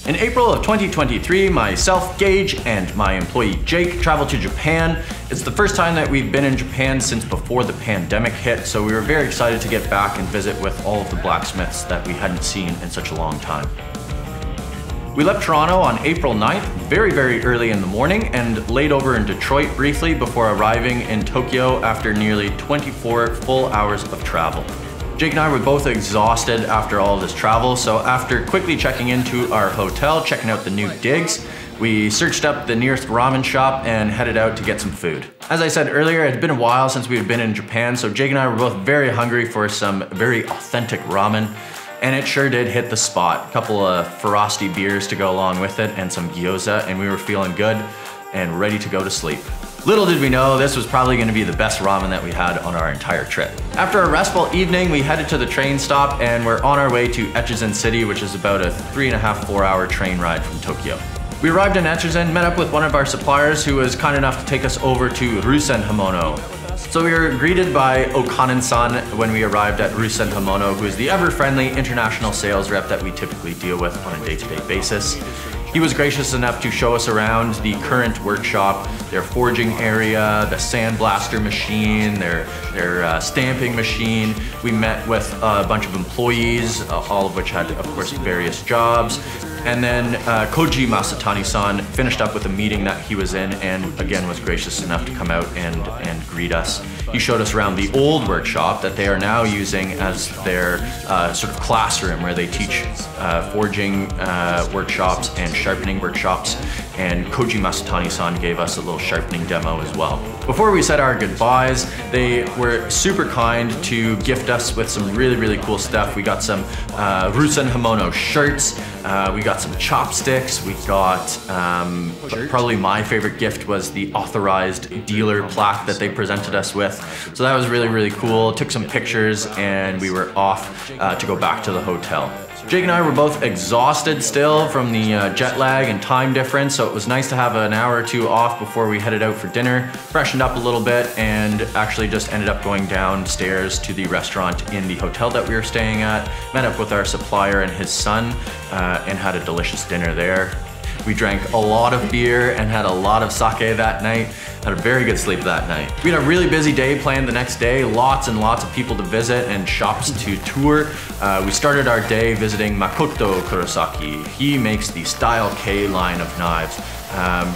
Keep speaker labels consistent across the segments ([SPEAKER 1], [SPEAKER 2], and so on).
[SPEAKER 1] In April of 2023, myself, Gage, and my employee Jake traveled to Japan. It's the first time that we've been in Japan since before the pandemic hit, so we were very excited to get back and visit with all of the blacksmiths that we hadn't seen in such a long time. We left Toronto on April 9th, very early in the morning, and laid over in Detroit briefly before arriving in Tokyo after nearly 24 full hours of travel. Jake and I were both exhausted after all of this travel, so after quickly checking into our hotel, checking out the new digs, we searched up the nearest ramen shop and headed out to get some food. As I said earlier, it had been a while since we had been in Japan, so Jake and I were both very hungry for some very authentic ramen, and it sure did hit the spot. A couple of frosty beers to go along with it and some gyoza, and we were feeling good and ready to go to sleep. Little did we know, this was probably going to be the best ramen that we had on our entire trip. After a restful evening, we headed to the train stop and we're on our way to Echizen City, which is about a 3.5–4 hour train ride from Tokyo. We arrived in Echizen, met up with one of our suppliers who was kind enough to take us over to Ryusen Hamono. So we were greeted by Okanen-san when we arrived at Ryusen Hamono, who is the ever-friendly international sales rep that we typically deal with on a day-to-day basis. He was gracious enough to show us around the current workshop, their forging area, the sandblaster machine, their stamping machine. We met with a bunch of employees, all of which had, of course, various jobs. And then Koji Masutani-san finished up with a meeting that he was in and again was gracious enough to come out and greet us. He showed us around the old workshop that they are now using as their sort of classroom where they teach forging workshops and sharpening workshops. And Koji Masutani-san gave us a little sharpening demo as well. Before we said our goodbyes, they were super kind to gift us with some really cool stuff. We got some Ryusen Hamono shirts, we got some chopsticks, we got, probably my favorite gift was the authorized dealer plaque that they presented us with. So that was really cool. Took some pictures and we were off to go back to the hotel. Jake and I were both exhausted still from the jet lag and time difference, so it was nice to have an hour or two off before we headed out for dinner, freshened up a little bit, and actually just ended up going downstairs to the restaurant in the hotel that we were staying at, met up with our supplier and his son, and had a delicious dinner there. We drank a lot of beer and had a lot of sake that night. Had a very good sleep that night. We had a really busy day planned the next day, lots and lots of people to visit and shops to tour. We started our day visiting Makoto Kurosaki. He makes the Style K line of knives.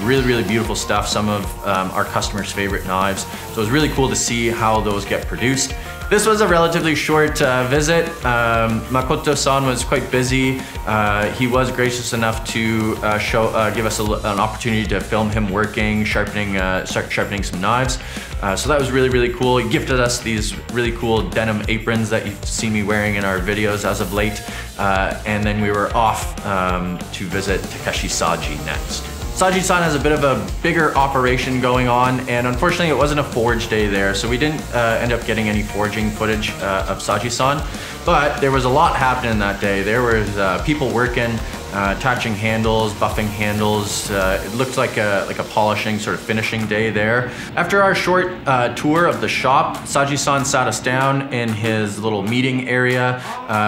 [SPEAKER 1] Really beautiful stuff, some of our customers' favorite knives. So it was really cool to see how those get produced. This was a relatively short visit. Makoto-san was quite busy. He was gracious enough to give us an opportunity to film him working, sharpening some knives. So that was really cool. He gifted us these really cool denim aprons that you've seen me wearing in our videos as of late. And then we were off to visit Takeshi Saji next. Saji-san has a bit of a bigger operation going on, and unfortunately it wasn't a forge day there, so we didn't end up getting any forging footage of Saji-san, but there was a lot happening that day. There was people working, attaching handles, buffing handles. It looked like a polishing, sort of finishing day there. After our short tour of the shop, Saji-san sat us down in his little meeting area.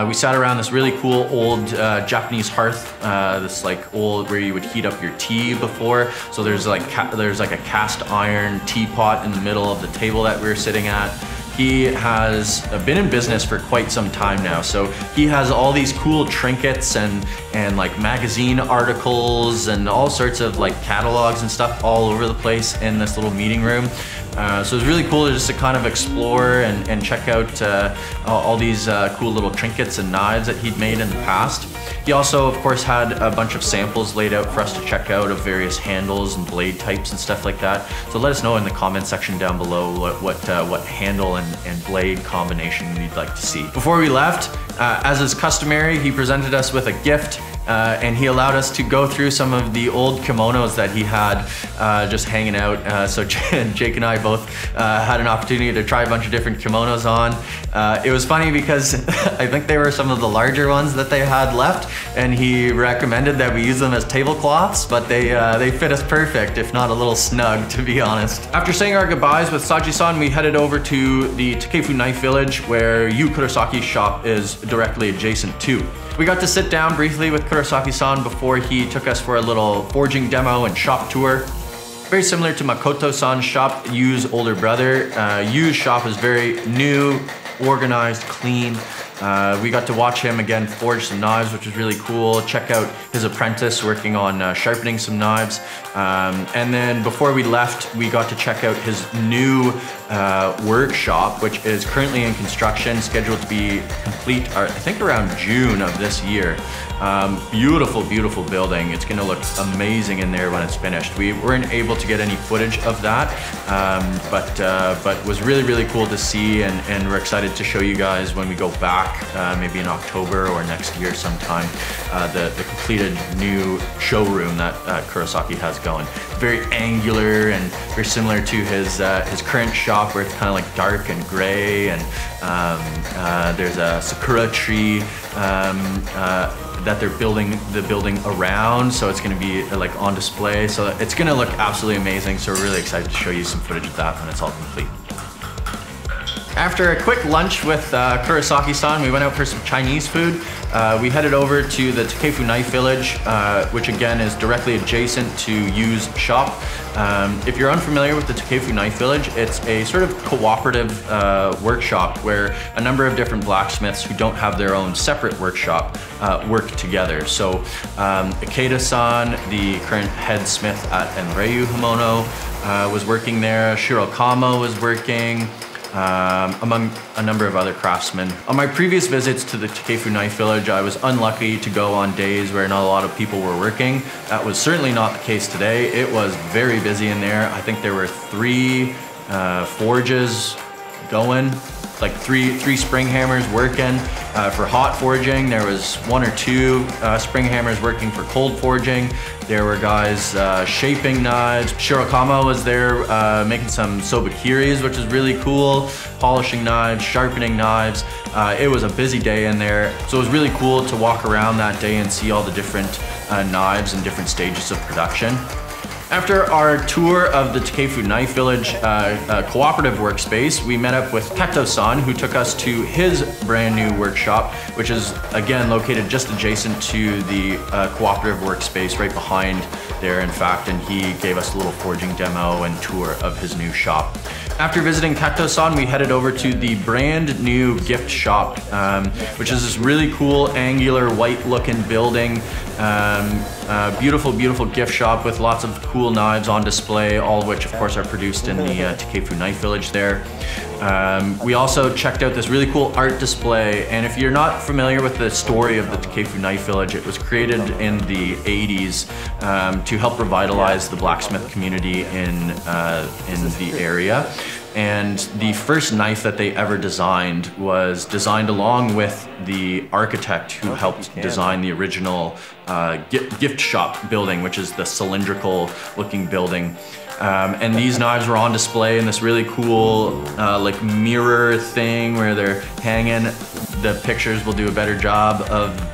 [SPEAKER 1] We sat around this really cool old Japanese hearth, this like old where you would heat up your tea before. So there's like a cast iron teapot in the middle of the table that we were sitting at. He has been in business for quite some time now, so he has all these cool trinkets and like magazine articles and all sorts of like catalogs and stuff all over the place in this little meeting room. So it's really cool just to kind of explore and check out all these cool little trinkets and knives that he'd made in the past. He also, of course, had a bunch of samples laid out for us to check out of various handles and blade types and stuff like that. So let us know in the comment section down below what handle and blade combination you'd like to see. Before we left, as is customary, he presented us with a gift. And he allowed us to go through some of the old kimonos that he had just hanging out. So Jake and I both had an opportunity to try a bunch of different kimonos on. It was funny because I think they were some of the larger ones that they had left, and he recommended that we use them as tablecloths, but they fit us perfect, if not a little snug, to be honest. After saying our goodbyes with Saji-san, we headed over to the Takefu Knife Village, where Kurosaki shop is directly adjacent to. We got to sit down briefly with Kurosaki-san before he took us for a little forging demo and shop tour. Very similar to Makoto-san's shop, Yu's older brother. Yu's shop is very new, organized, clean. We got to watch him again forge some knives, which was really cool. Check out his apprentice working on sharpening some knives. And then before we left, we got to check out his new workshop, which is currently in construction, scheduled to be complete, I think around June of this year. Beautiful, beautiful building. It's gonna look amazing in there when it's finished. We weren't able to get any footage of that, but was really, really cool to see, and we're excited to show you guys when we go back, maybe in October or next year sometime, the completed new showroom that Kurosaki has going. Very angular and very similar to his current shop, where it's kind of like dark and gray, and there's a sakura tree that they're building the building around, so it's going to be like on display. So it's going to look absolutely amazing. So we're really excited to show you some footage of that when it's all complete. After a quick lunch with Kurosaki-san, we went out for some Chinese food. We headed over to the Takefu Knife Village, which again is directly adjacent to Yu's shop. If you're unfamiliar with the Takefu Knife Village, it's a sort of cooperative workshop where a number of different blacksmiths who don't have their own separate workshop work together. So Ikeda-san, the current head smith at Ryusen Hamono, was working there. Shirokama was working. Among a number of other craftsmen. On my previous visits to the Takefu Knife Village, I was unlucky to go on days where not a lot of people were working. That was certainly not the case today. It was very busy in there. I think there were 3 forges going, like three spring hammers working for hot forging. There was 1 or 2 spring hammers working for cold forging. There were guys shaping knives. Shirokama was there making some sobakiris, which is really cool. Polishing knives, sharpening knives. It was a busy day in there. So it was really cool to walk around that day and see all the different knives and different stages of production. After our tour of the Takefu Knife Village cooperative workspace, we met up with Kato-san, who took us to his brand new workshop, which is again located just adjacent to the cooperative workspace right behind there, in fact, and he gave us a little forging demo and tour of his new shop. After visiting Kato-san, we headed over to the brand new gift shop, which is this really cool angular white looking building. Beautiful, beautiful gift shop with lots of cool knives on display, all of which of course are produced in the Takefu Knife Village there. We also checked out this really cool art display, and if you're not familiar with the story of the Takefu Knife Village, it was created in the 80s to help revitalize the blacksmith community in the area. And the first knife that they ever designed was designed along with the architect who helped design the original gift shop building, which is the cylindrical looking building. And these knives were on display in this really cool like mirror thing where they're hanging. The pictures will do a better job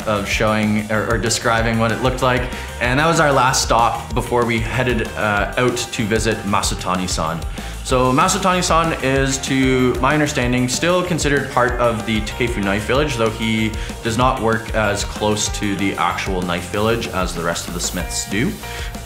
[SPEAKER 1] of showing or describing what it looked like. And that was our last stop before we headed out to visit Masutani-san. So Masutani-san is, to my understanding, still considered part of the Takefu Knife Village, though he does not work as close to the actual knife village as the rest of the smiths do.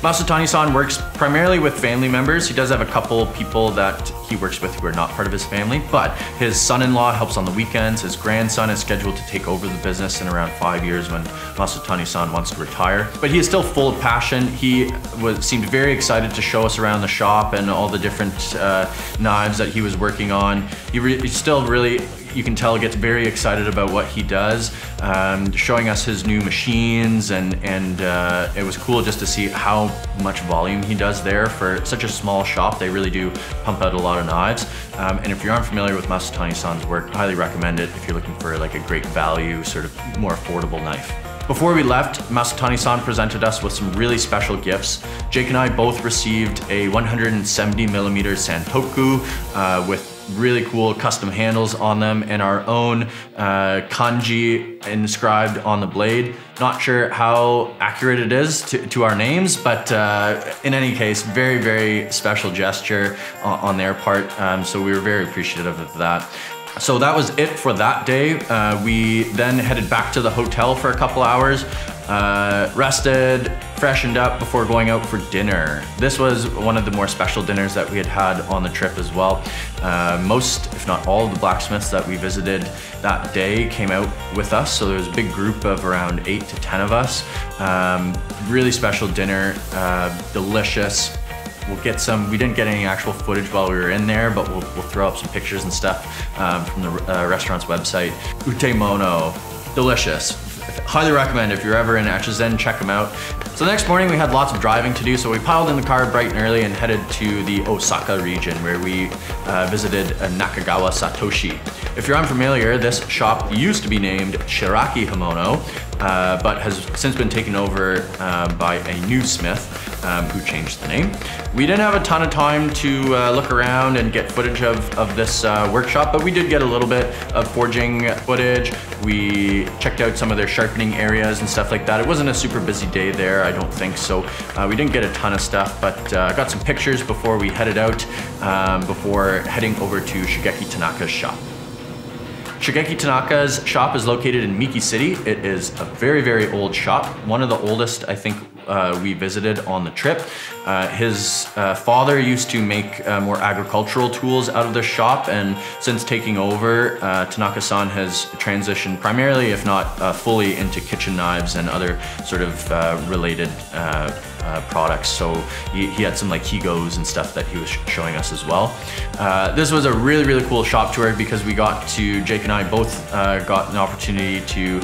[SPEAKER 1] Masutani-san works primarily with family members. He does have a couple people that he works with who are not part of his family, but his son-in-law helps on the weekends. His grandson is scheduled to take over the business in around 5 years when Masutani-san wants to retire. But he is still full of passion. He seemed very excited to show us around the shop and all the different knives that he was working on. He still really, you can tell, gets very excited about what he does, showing us his new machines, and it was cool just to see how much volume he does there for such a small shop. They really do pump out a lot of knives, and if you're unfamiliar with Masutani-san's work, I highly recommend it if you're looking for like a great value, sort of more affordable knife. Before we left, Masutani-san presented us with some really special gifts. Jake and I both received a 170mm Santoku with really cool custom handles on them and our own kanji inscribed on the blade. Not sure how accurate it is to our names, but in any case, very, very special gesture on their part. So we were very appreciative of that. So that was it for that day. We then headed back to the hotel for a couple hours, rested, freshened up before going out for dinner. This was one of the more special dinners that we had had on the trip as well. Most, if not all, of the blacksmiths that we visited that day came out with us. So there was a big group of around 8 to 10 of us. Really special dinner, delicious. We'll get some, we didn't get any actual footage while we were in there, but we'll throw up some pictures and stuff from the restaurant's website. Utemono, delicious. Highly recommend if you're ever in Echizen, check them out. So the next morning we had lots of driving to do, so we piled in the car bright and early and headed to the Osaka region where we visited Nakagawa Satoshi. If you're unfamiliar, this shop used to be named Shigeki Hamono, but has since been taken over by a new smith who changed the name. We didn't have a ton of time to look around and get footage of this workshop, but we did get a little bit of forging footage. We checked out some of their sharpening areas and stuff like that. It wasn't a super busy day there, I don't think, so we didn't get a ton of stuff, but got some pictures before we headed out, before heading over to Shigeki Tanaka's shop. Shigeki Tanaka's shop is located in Miki City. It is a very, very old shop. One of the oldest, I think, we visited on the trip. His father used to make more agricultural tools out of the shop, and since taking over, Tanaka-san has transitioned primarily, if not fully, into kitchen knives and other sort of related products. So he had some like higos and stuff that he was showing us as well. This was a really, really cool shop tour because we got to, Jake and I both got an opportunity to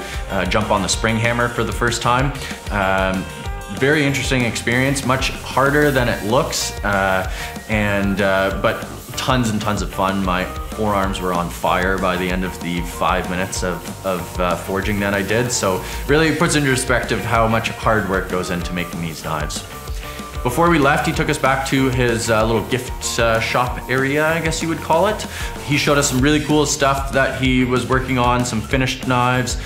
[SPEAKER 1] jump on the spring hammer for the first time. Very interesting experience, much harder than it looks, but tons and tons of fun. My forearms were on fire by the end of the 5 minutes of forging that I did. So really puts into perspective how much hard work goes into making these knives. Before we left, he took us back to his little gift shop area, I guess you would call it. He showed us some really cool stuff that he was working on, some finished knives.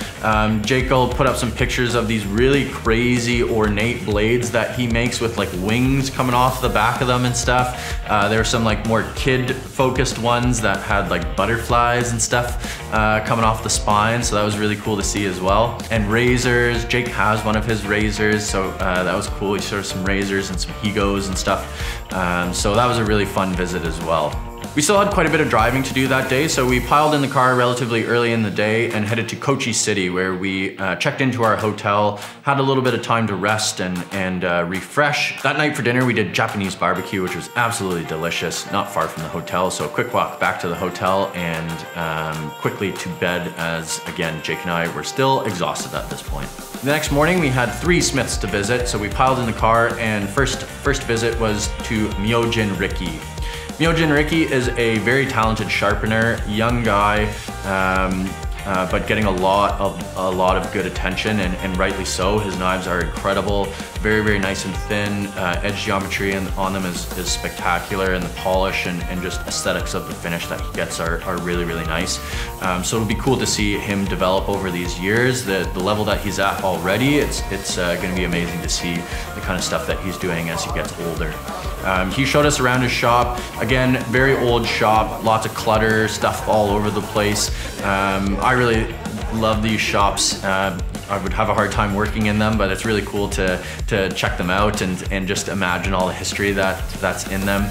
[SPEAKER 1] Jake will put up some pictures of these really crazy ornate blades that he makes with like wings coming off the back of them and stuff. There were some like more kid-focused ones that had like butterflies and stuff coming off the spine, so that was really cool to see as well. And razors, Jake has one of his razors, so that was cool. He showed us some razors and some higos and stuff. So that was a really fun visit as well. We still had quite a bit of driving to do that day, so we piled in the car relatively early in the day and headed to Kochi City, where we checked into our hotel, had a little bit of time to rest and refresh. That night for dinner, we did Japanese barbecue, which was absolutely delicious, not far from the hotel. So a quick walk back to the hotel and quickly to bed as, again, Jake and I were still exhausted at this point. The next morning, we had 3 smiths to visit, so we piled in the car, and first visit was to Myojin Riki. Myojin Riki is a very talented sharpener, young guy, but getting a lot of good attention, and rightly so. His knives are incredible, very, very nice and thin. Edge geometry on them is spectacular, and the polish and just aesthetics of the finish that he gets are really, really nice. So it'll be cool to see him develop over these years. The level that he's at already, it's going to be amazing to see the kind of stuff that he's doing as he gets older. He showed us around his shop. Again, very old shop, lots of clutter, stuff all over the place. I really love these shops. I would have a hard time working in them, but it's really cool to check them out and just imagine all the history that's in them.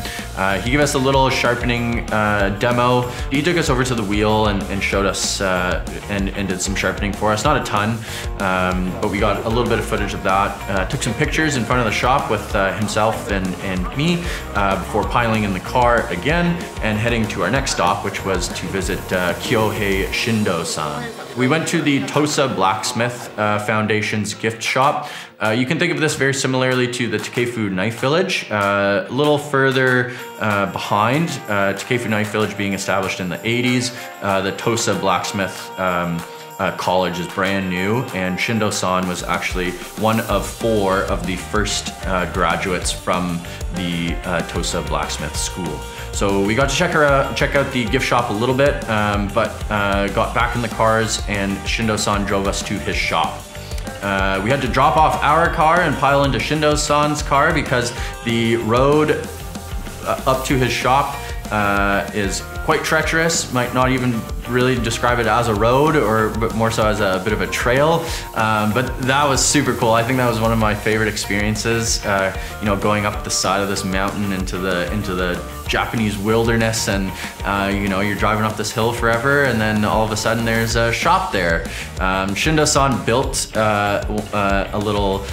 [SPEAKER 1] He gave us a little sharpening demo. He took us over to the wheel and showed us and did some sharpening for us. Not a ton, but we got a little bit of footage of that. Took some pictures in front of the shop with himself and me before piling in the car again and heading to our next stop, which was to visit Kyouhei Shindou-san. We went to the Tosa Blacksmith Foundation's gift shop. You can think of this very similarly to the Takefu Knife Village. A little further behind, Takefu Knife Village being established in the 80s, the Tosa Blacksmith college is brand new, and Shindou-san was actually one of 4 of the first graduates from the Tosa Blacksmith School. So we got to check out the gift shop a little bit, but got back in the cars and Shindou-san drove us to his shop. We had to drop off our car and pile into Shindou-san's car because the road up to his shop is quite treacherous, might not even really describe it as a road, but more so as a bit of a trail. But that was super cool. I think that was one of my favorite experiences. You know, going up the side of this mountain into the Japanese wilderness, and you know, you're driving up this hill forever, and then all of a sudden there's a shop there. Shindou-san built a little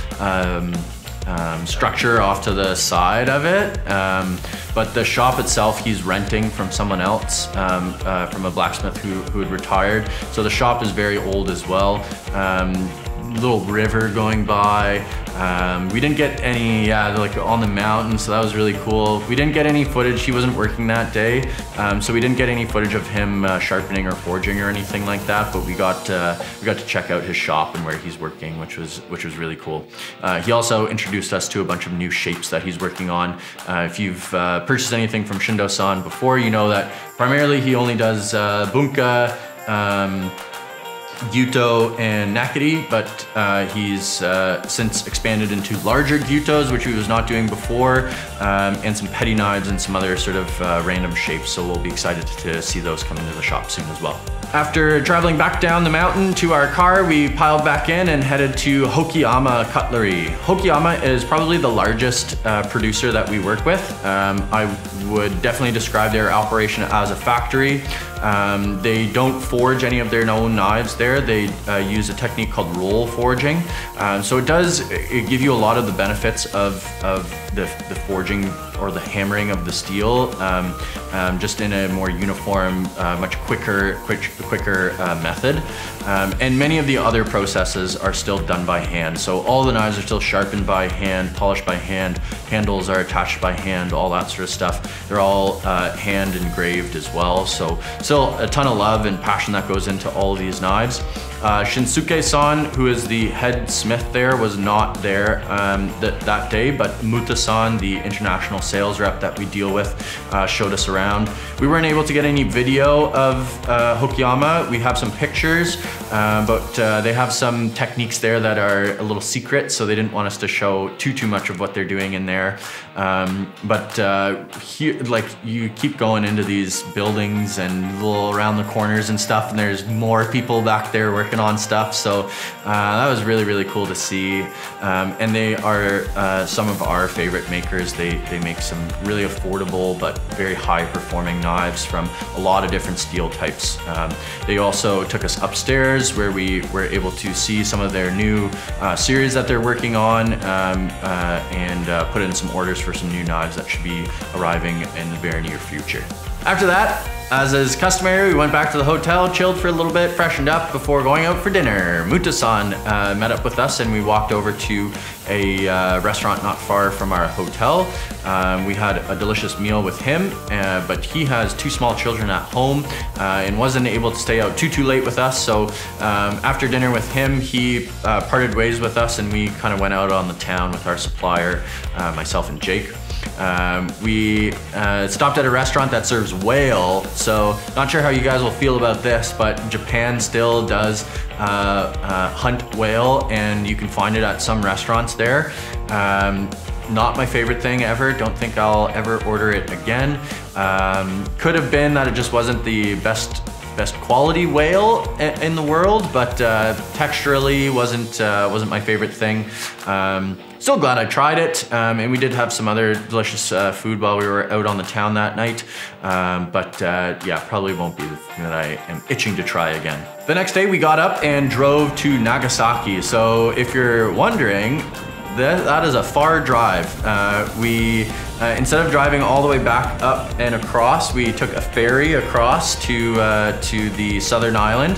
[SPEAKER 1] structure off to the side of it, but the shop itself he's renting from someone else, from a blacksmith who had retired. So the shop is very old as well. Little river going by. We didn't get any, like on the mountain, so that was really cool. We didn't get any footage. He wasn't working that day, so we didn't get any footage of him sharpening or forging or anything like that. But we got to check out his shop and where he's working, which was really cool. He also introduced us to a bunch of new shapes that he's working on. If you've purchased anything from Shindou-san before, you know that primarily he only does bunka, gyuto and nakiri, but he's since expanded into larger gyutos, which he was not doing before, and some petty knives and some other sort of random shapes. So we'll be excited to see those come into the shop soon as well. After traveling back down the mountain to our car, we piled back in and headed to Hokiyama Cutlery. Hokiyama is probably the largest producer that we work with. I would definitely describe their operation as a factory. They don't forge any of their own knives there. They use a technique called roll forging. So it does give you a lot of the benefits of the forging or the hammering of the steel, just in a more uniform, much quicker method. And many of the other processes are still done by hand. So all the knives are still sharpened by hand, polished by hand, handles are attached by hand, all that sort of stuff. They're all hand engraved as well. So still a ton of love and passion that goes into all of these knives. Shinsuke-san, who is the head smith there, was not there that day, but Muta-san, the international sales rep that we deal with, showed us around. We weren't able to get any video of Hokiyama. We have some pictures, but they have some techniques there that are a little secret, so they didn't want us to show too much of what they're doing in there. But here, like, you keep going into these buildings and little around the corners and stuff, and there's more people back there working on stuff. So that was really cool to see. And they are some of our favorite makers. They make some really affordable but very high performing knives from a lot of different steel types. They also took us upstairs where we were able to see some of their new series that they're working on, and put in some orders for some new knives that should be arriving in the very near future. After that, as is customary, we went back to the hotel, chilled for a little bit, freshened up before going out for dinner. Muta-san met up with us and we walked over to a restaurant not far from our hotel. We had a delicious meal with him, but he has 2 small children at home and wasn't able to stay out too late with us. So after dinner with him, he parted ways with us and we kind of went out on the town with our supplier, myself and Jake. We stopped at a restaurant that serves whale, so not sure how you guys will feel about this, but Japan still does hunt whale, and you can find it at some restaurants there. Not my favorite thing ever. Don't think I'll ever order it again. Could have been that it just wasn't the best quality whale in the world, but texturally wasn't my favorite thing. Still glad I tried it, and we did have some other delicious food while we were out on the town that night, but yeah, probably won't be the thing that I am itching to try again. The next day we got up and drove to Nagasaki. So if you're wondering, that is a far drive. We instead of driving all the way back up and across, we took a ferry across to the southern island,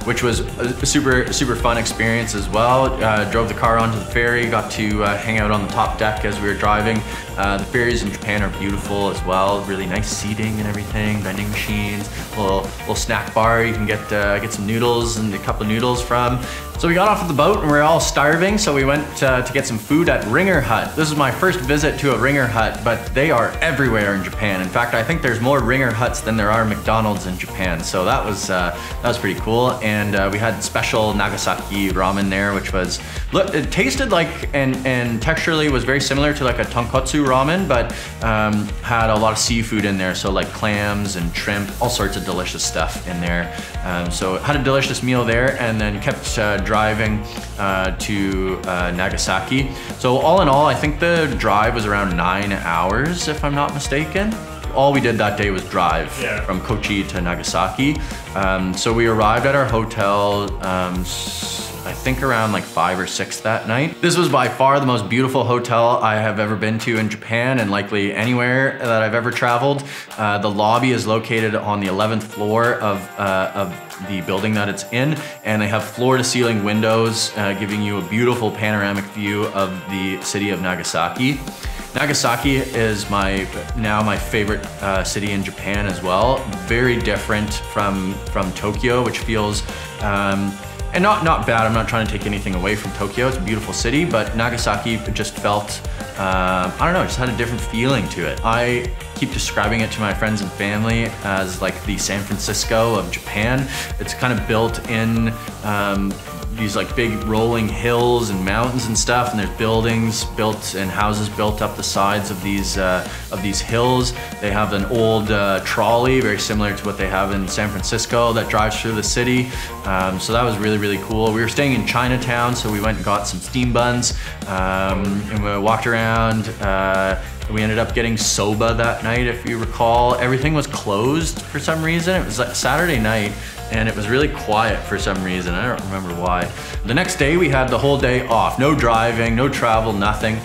[SPEAKER 1] which was a super fun experience as well. Drove the car onto the ferry, got to hang out on the top deck as we were driving. The ferries in Japan are beautiful as well. Really nice seating and everything, vending machines, little snack bar you can get some noodles and a cup of noodles from. So we got off of the boat and we were all starving, so we went to get some food at Ringer Hut. This is my first visit to a Ringer Hut, but they are everywhere in Japan. In fact, I think there's more Ringer Huts than there are McDonald's in Japan, so that was pretty cool. And we had special Nagasaki ramen there, which was, look, it tasted like and texturally was very similar to like a tonkotsu ramen, but had a lot of seafood in there, so like clams and shrimp, all sorts of delicious stuff in there. So had a delicious meal there, and then kept driving to Nagasaki. So all in all, I think the drive was around 9 hours, if I'm not mistaken. All we did that day was drive from Kochi to Nagasaki. So we arrived at our hotel, I think around like 5 or 6 that night. This was by far the most beautiful hotel I have ever been to in Japan, and likely anywhere that I've ever traveled. The lobby is located on the 11th floor of the building that it's in, and they have floor-to-ceiling windows giving you a beautiful panoramic view of the city of Nagasaki. Nagasaki is now my favorite city in Japan as well. Very different from Tokyo, which feels and not bad. I'm not trying to take anything away from Tokyo. It's a beautiful city, but Nagasaki just felt, I don't know, just had a different feeling to it. I keep describing it to my friends and family as like the San Francisco of Japan. It's kind of built in these like big rolling hills and mountains and stuff, and there's buildings built and houses built up the sides of these hills. They have an old trolley, very similar to what they have in San Francisco, that drives through the city. So that was really, really cool. We were staying in Chinatown, so we went and got some steam buns, and we walked around. We ended up getting soba that night, if you recall. Everything was closed for some reason. It was like Saturday night, and it was really quiet for some reason. I don't remember why. The next day, we had the whole day off. No driving, no travel, nothing.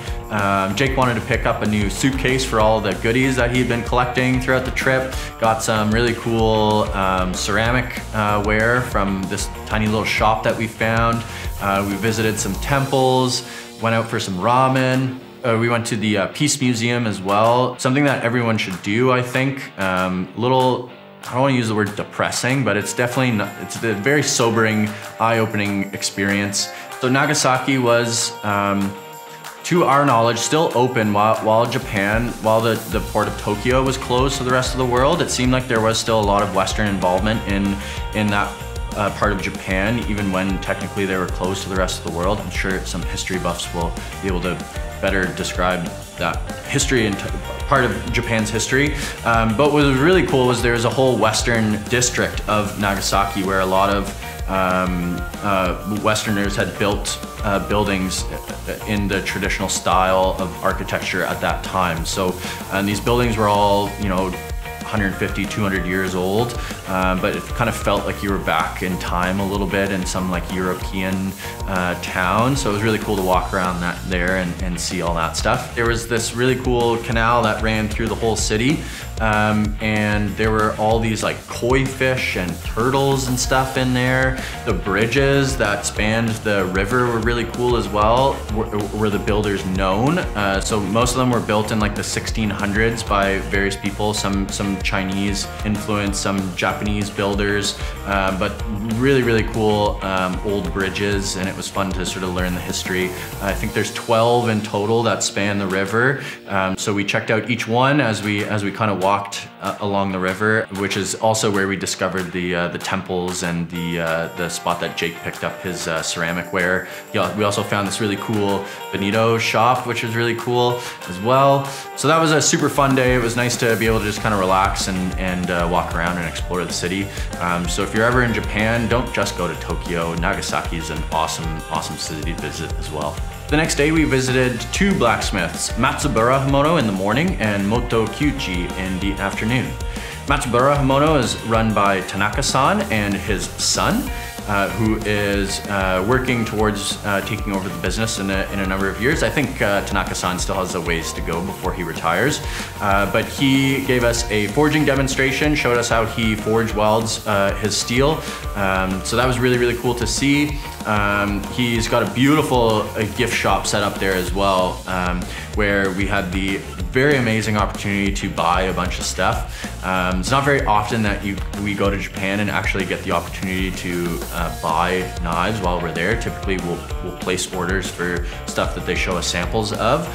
[SPEAKER 1] Jake wanted to pick up a new suitcase for all the goodies that he'd been collecting throughout the trip. Got some really cool ceramic ware from this tiny little shop that we found. We visited some temples, went out for some ramen. We went to the Peace Museum as well. Something that everyone should do, I think. Little, I don't want to use the word depressing, but it's definitely not, it's a very sobering, eye-opening experience. So Nagasaki was, to our knowledge, still open while the port of Tokyo was closed to the rest of the world. It seemed like there was still a lot of Western involvement in that part of Japan, even when technically they were closed to the rest of the world. I'm sure some history buffs will be able to better describe that history and part of Japan's history. But what was really cool was there was a whole Western district of Nagasaki where a lot of Westerners had built buildings in the traditional style of architecture at that time. So these buildings were all, 150, 200 years old, but it kind of felt like you were back in time a little bit in some like European town. So it was really cool to walk around there and see all that stuff. There was this really cool canal that ran through the whole city, and there were all these like koi fish and turtles and stuff in there. The bridges that spanned the river were really cool as well. Were the builders known? So most of them were built in like the 1600s by various people, some Chinese influence, some Japanese builders, but really, really cool old bridges, and it was fun to sort of learn the history. I think there's 12 in total that span the river. So we checked out each one as we kind of walked along the river, which is also where we discovered the temples and the spot that Jake picked up his ceramic ware. Yeah, we also found this really cool bonito shop, which was really cool as well. So that was a super fun day. It was nice to be able to just kind of relax and walk around and explore the city. So if you're ever in Japan, don't just go to Tokyo. Nagasaki is an awesome city to visit as well. The next day we visited 2 blacksmiths, Matsubara Hamono in the morning and Motokyuuichi in the afternoon. Matsubara Hamono is run by Tanaka-san and his son, who is working towards taking over the business in a number of years. I think Tanaka-san still has a ways to go before he retires, but he gave us a forging demonstration, showed us how he forge welds his steel. So that was really, really cool to see. He's got a beautiful gift shop set up there as well, where we had the very amazing opportunity to buy a bunch of stuff. It's not very often that we go to Japan and actually get the opportunity to buy knives while we're there. Typically we'll place orders for stuff that they show us samples of,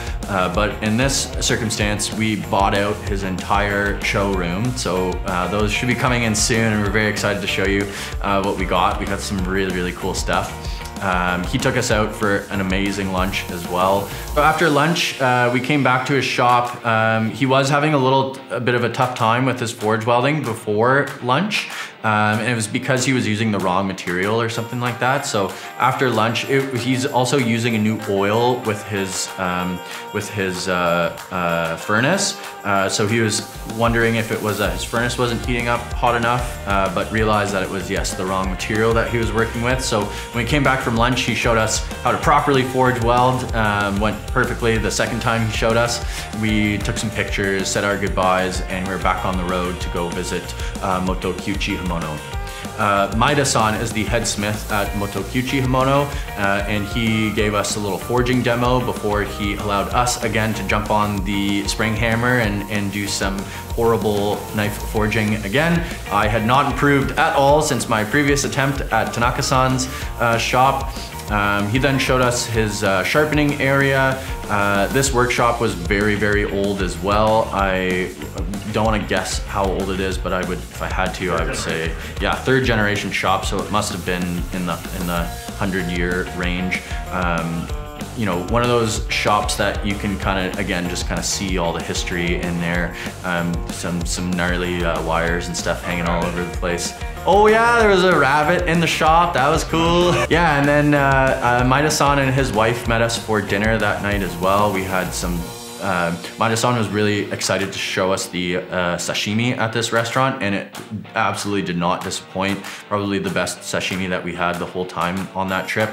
[SPEAKER 1] but in this circumstance we bought out his entire showroom, so those should be coming in soon, and we're very excited to show you what we got. We got some really cool stuff. He took us out for an amazing lunch as well. So after lunch, we came back to his shop. He was having a bit of a tough time with his forge welding before lunch. And it was because he was using the wrong material or something like that. So after lunch, he's also using a new oil with his furnace. So he was wondering if it was that his furnace wasn't heating up hot enough, but realized that it was, yes, the wrong material that he was working with. So when we came back from lunch, he showed us how to properly forge weld. Went perfectly the second time he showed us. We took some pictures, said our goodbyes, and we were back on the road to go visit Motokyuuichi Hamono. Maida-san is the head smith at Motokyuuichi Hamono, and he gave us a little forging demo before he allowed us again to jump on the spring hammer and do some horrible knife forging again. I had not improved at all since my previous attempt at Tanaka-san's shop. He then showed us his sharpening area. This workshop was very old as well. I don't want to guess how old it is, but if I had to, I would say, yeah, third generation shop. So it must have been in the 100-year range. You know, one of those shops that you can just kind of see all the history in there. Some gnarly wires and stuff hanging all over the place. Oh yeah, there was a rabbit in the shop. That was cool. Yeah, and then Maida-san and his wife met us for dinner that night as well. We had some Maida-san was really excited to show us the sashimi at this restaurant, and it absolutely did not disappoint. Probably the best sashimi that we had the whole time on that trip.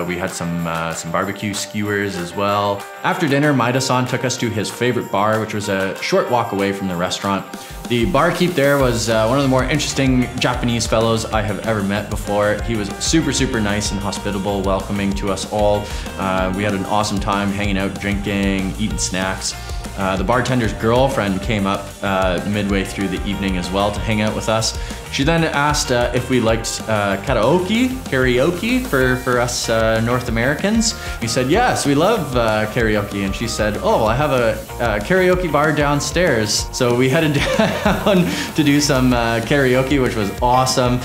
[SPEAKER 1] We had some barbecue skewers as well. After dinner, Maida-san took us to his favorite bar, which was a short walk away from the restaurant. The barkeep there was one of the more interesting Japanese fellows I have ever met before. He was super nice and hospitable, welcoming to us all. We had an awesome time hanging out, drinking, eating snacks. The bartender's girlfriend came up midway through the evening as well to hang out with us. She then asked if we liked karaoke for us North Americans. We said, yes, we love karaoke. And she said, oh, I have a karaoke bar downstairs. So we headed down to do some karaoke, which was awesome.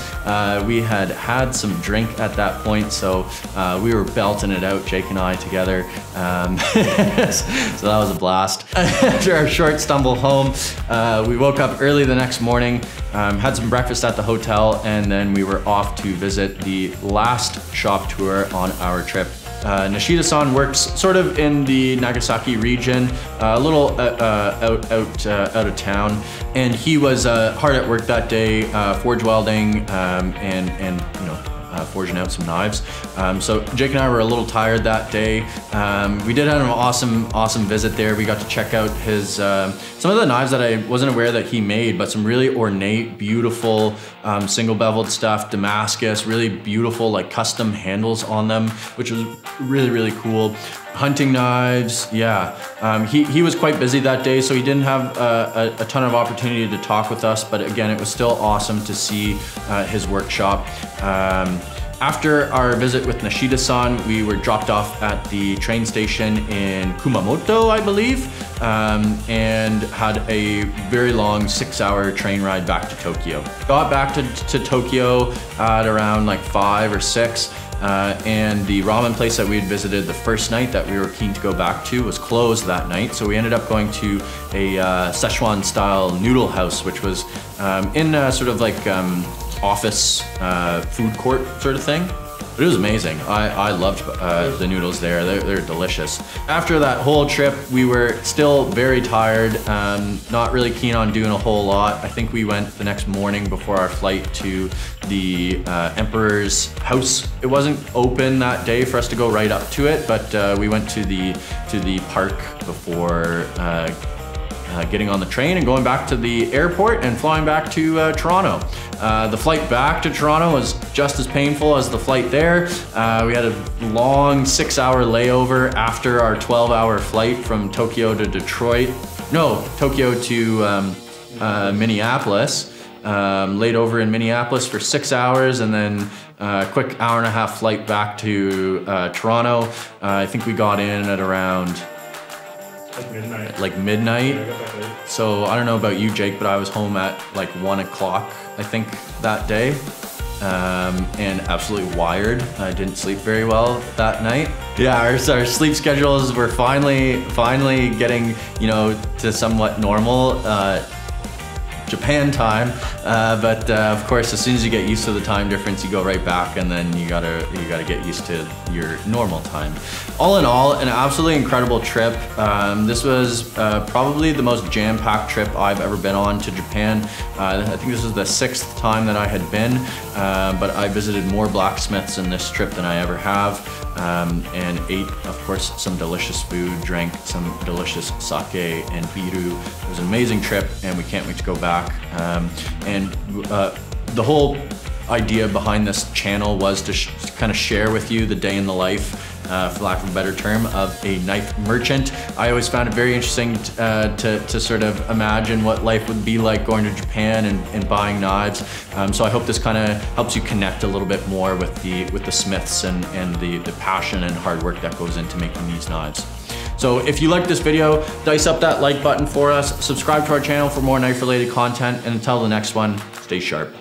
[SPEAKER 1] We had some drink at that point, so we were belting it out, Jake and I together. So that was a blast. After our short stumble home, we woke up early the next morning, had some breakfast at the hotel, and then we were off to visit the last shop tour on our trip. Nishida-san works sort of in the Nagasaki region, a little out of town, and he was hard at work that day, forge welding and you know, forging out some knives. So Jake and I were a little tired that day. We did have an awesome visit there. We got to check out his some of the knives that I wasn't aware that he made, but some really ornate, beautiful single beveled stuff, Damascus, really beautiful like custom handles on them, which was really cool. Hunting knives, yeah. He was quite busy that day, so he didn't have a ton of opportunity to talk with us, but again, it was still awesome to see his workshop. After our visit with Nishida-san, we were dropped off at the train station in Kumamoto, I believe, and had a very long 6-hour train ride back to Tokyo. Got back to Tokyo at around like 5 or 6. And the ramen place that we had visited the first night that we were keen to go back to was closed that night. So we ended up going to a Szechuan style noodle house, which was in a sort of like office food court sort of thing. But it was amazing. I loved the noodles there. They're delicious. After that whole trip, we were still very tired, not really keen on doing a whole lot. I think we went the next morning before our flight to the Emperor's house. It wasn't open that day for us to go right up to it, but we went to the park before getting on the train and going back to the airport and flying back to Toronto. The flight back to Toronto was just as painful as the flight there. We had a long 6-hour layover after our 12-hour flight from Tokyo to Detroit. No, Tokyo to Minneapolis. Laid over in Minneapolis for 6 hours and then a quick 1.5-hour flight back to Toronto. I think we got in at around like midnight. So I don't know about you, Jake, but I was home at like 1 o'clock, I think, that day. And absolutely wired. I didn't sleep very well that night. Yeah, our sleep schedules were finally getting, you know, to somewhat normal. Japan time, but of course, as soon as you get used to the time difference, you go right back, and then you gotta get used to your normal time. All in all, an absolutely incredible trip. This was probably the most jam-packed trip I've ever been on to Japan. I think this was the 6th time that I had been, but I visited more blacksmiths in this trip than I ever have, and ate, of course, some delicious food, drank some delicious sake and biru. It was an amazing trip, and we can't wait to go back. The whole idea behind this channel was to kind of share with you the day in the life, for lack of a better term, of a knife merchant. I always found it very interesting to sort of imagine what life would be like going to Japan and buying knives. So I hope this kind of helps you connect a little bit more with the smiths and the passion and hard work that goes into making these knives. So if you liked this video, dice up that like button for us, subscribe to our channel for more knife related content, and until the next one, stay sharp.